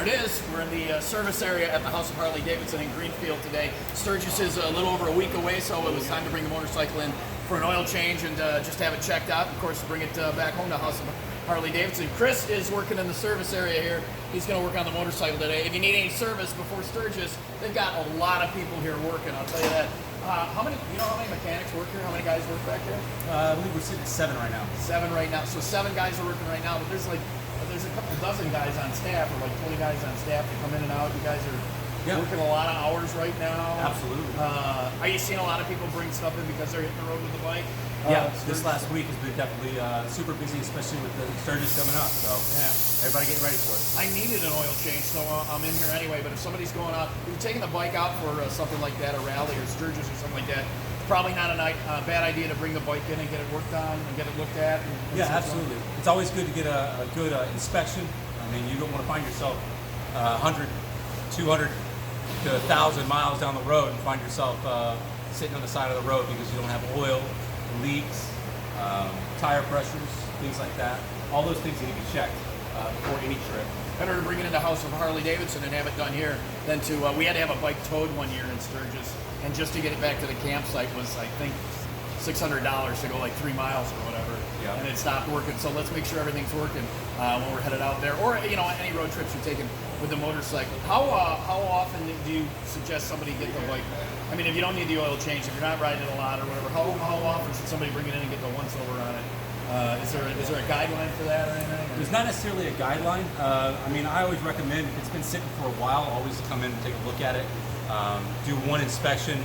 it is. We're in the service area at the House of Harley Davidson in Greenfield today. Sturgis is a little over a week away, so it was time to bring the motorcycle in for an oil change and just have it checked out. Of course, bring it back home to House of Harley Davidson. Chris is working in the service area here. He's going to work on the motorcycle today. If you need any service before Sturgis, they've got a lot of people here working, I'll tell you that. How many mechanics work here? How many guys work back here? I believe we're sitting at 7 right now. 7 right now. So 7 guys are working right now, but there's a couple dozen guys on staff, or like 20 guys on staff that come in and out. You guys are working a lot of hours right now. Absolutely. Are you seeing a lot of people bring stuff in because they're hitting the road with the bike? Yeah, this last week has been definitely super busy, especially with the Sturgis coming up. So yeah, everybody getting ready for it. I needed an oil change, so I'm in here anyway. But if somebody's going out, if you're taking the bike out for something like that, a rally or Sturgis or something like that, it's probably not a bad idea to bring the bike in and get it worked on and get it looked at. Yeah, absolutely. It's always good to get a good inspection. I mean, you don't want to find yourself 100, 200 to 1,000 miles down the road and find yourself sitting on the side of the road because you don't have oil, leaks, tire pressures, things like that. All those things need to be checked before any trip. Better to bring it into House of Harley Davidson and have it done here than to, we had to have a bike towed one year in Sturgis, and just to get it back to the campsite was, I think, $600 to go like 3 miles or whatever, and it stopped working. So let's make sure everything's working when we're headed out there, or any road trips you're taking with the motorcycle. How often do you suggest somebody get the bike? I mean, if you don't need the oil change, if you're not riding it a lot or whatever, how often should somebody bring it in and get the once over on it? Is there a guideline for that or anything? There's not necessarily a guideline. I mean, I always recommend, if it's been sitting for a while, always come in and take a look at it. Do one inspection,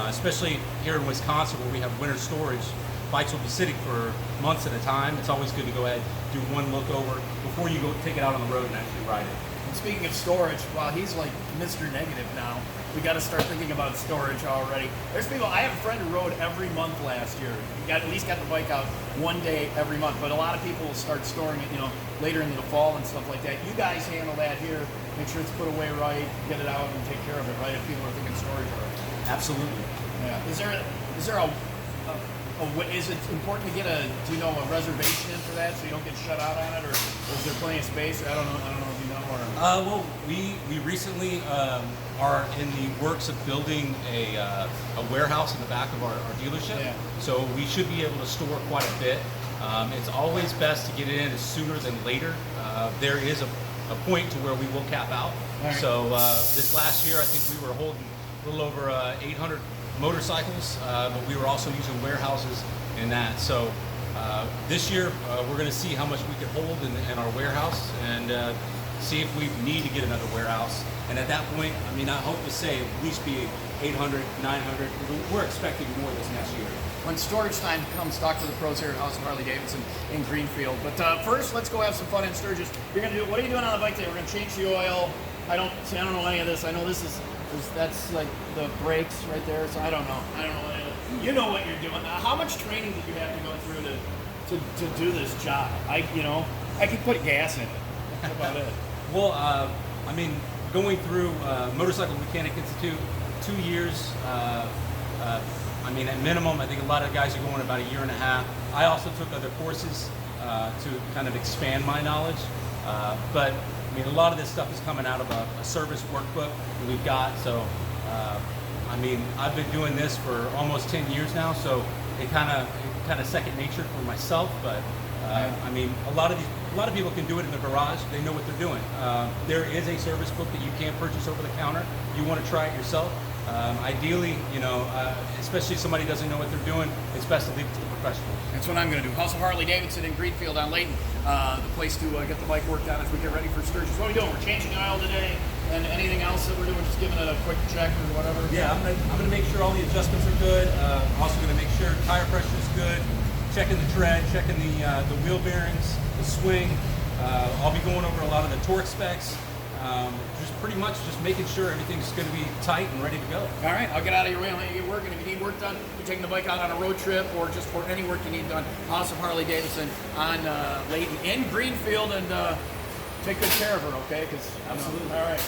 especially here in Wisconsin where we have winter storage. Bikes will be sitting for months at a time. It's always good to go ahead, do one look over before you go take it out on the road and actually ride it. And speaking of storage, wow, he's like Mr. Negative now. We got to start thinking about storage already. There's people, I have a friend who rode every month last year. He at least got the bike out one day every month, but a lot of people will start storing it, later into the fall and stuff like that. You guys handle that here, make sure it's put away right, get it out and take care of it, right? If people are thinking storage already. Absolutely. Yeah. Is it important to get a reservation in for that so you don't get shut out on it, or is there plenty of space? I don't know if you know. Or well, we recently are in the works of building a warehouse in the back of our dealership. Yeah. So we should be able to store quite a bit. It's always best to get it in sooner than later. There is a point to where we will cap out. Right. So this last year, I think we were holding a little over 800 motorcycles, but we were also using warehouses in that. So this year we're going to see how much we can hold in our warehouse and see if we need to get another warehouse. And at that point, I mean, I hope to say at least be 800, 900. We're expecting more this next year. When storage time comes, talk to the pros here at House of Harley Davidson in Greenfield. But first, let's go have some fun in Sturgis. What are you doing on the bike today? We're going to change the oil. I don't know any of this. I know that's like the brakes right there. So I don't know any of it. You know what you're doing. How much training did you have to go through to do this job? I could put gas in it. That's about it. Well, I mean, going through Motorcycle Mechanic Institute, 2 years. I mean, at minimum, I think a lot of guys are going about a year and a half. I also took other courses to kind of expand my knowledge. But I mean, a lot of this stuff is coming out of a service workbook that we've got. So, I mean, I've been doing this for almost 10 years now. So it kind of second nature for myself. But I mean, a lot of people can do it in the garage. They know what they're doing. There is a service book that you can purchase over the counter. You want to try it yourself. Ideally, especially if somebody doesn't know what they're doing, it's best to leave it to the professionals. That's what I'm going to do. House of Harley Davidson in Greenfield on Layton, the place to get the bike worked on as we get ready for Sturgis. What are we doing? We're changing the oil today, and anything else that we're doing, just giving it a quick check or whatever? Yeah, I'm gonna make sure all the adjustments are good. I'm also gonna make sure tire pressure is good, checking the tread, checking the wheel bearings, the swing. I'll be going over a lot of the torque specs. Just pretty much just making sure everything's going to be tight and ready to go. All right, I'll get out of your way and let you get working. If you need work done, you're taking the bike out on a road trip or just for any work you need done, House of Harley Davidson on Layton in Greenfield, and take good care of her, okay? Absolutely. All right.